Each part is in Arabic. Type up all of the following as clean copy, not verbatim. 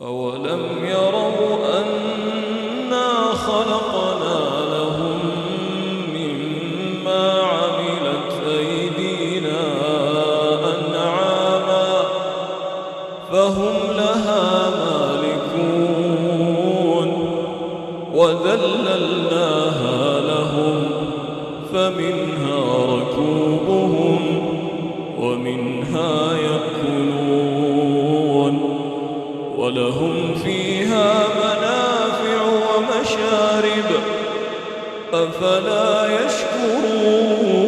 أولم يروا أنا خلقنا لهم مما عملت أيدينا أنعاما فهم لها مالكون وذللناها لهم فمنها ركوبهم ومنها يأكلون ولهم فيها منافع ومشارب أفلا يشكرون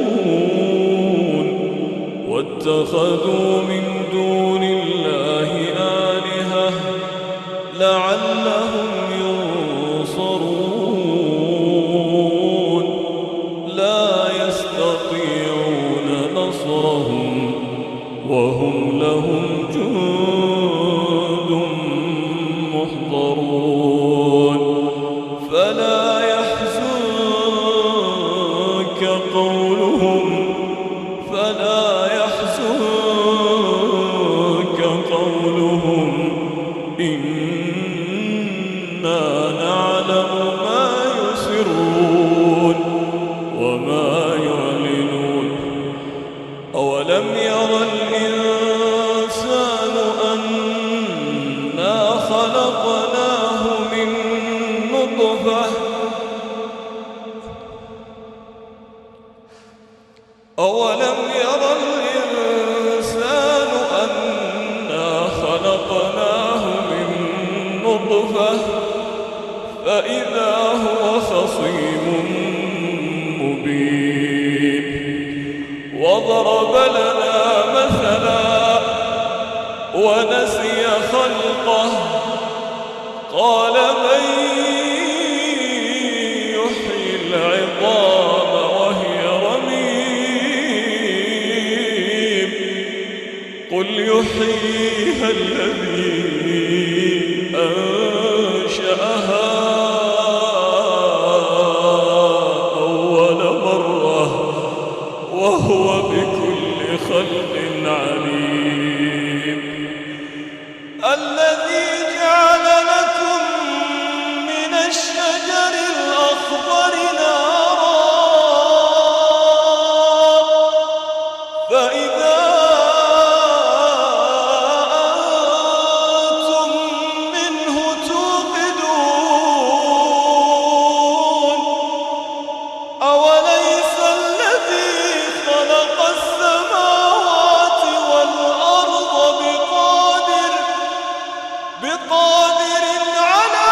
واتخذوا من دون الله آلهة لعلهم ينصرون لا يستطيعون نصرهم وهم لهم جند محضرون فلا يحزنك قولهم إنا نعلم ما يسرون وما يعلنون أولم ير الإنسان أنا خلقناه من نطفة أولم ير الإنسان أنا خلقناه من نطفة فإذا هو خصيم مبين وضرب لنا مثلا ونسي خلقه قال من يحيي العظام وهي رميم قل يحييها الذي أنشأها أول مرة وهو بكل خلق عليم الذي جعل لكم من الشجر الأخضر نارا فإذا أنتم منه توقدون أوليس الذي خلق السماوات والأرض بقادر على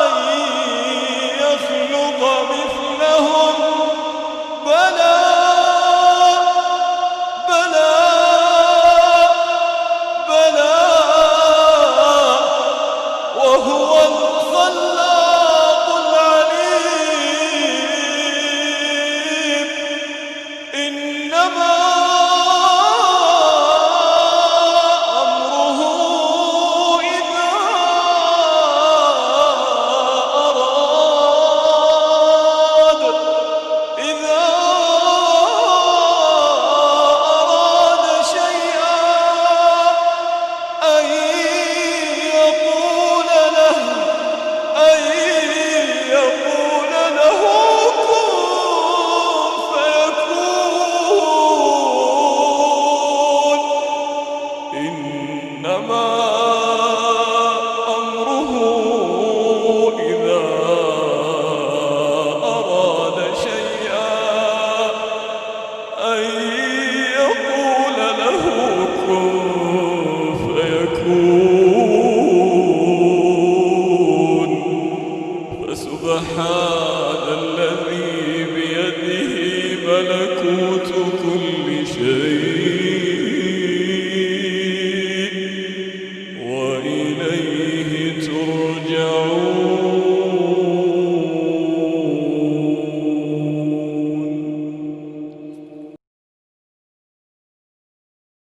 أن يخلق مثلهم بلى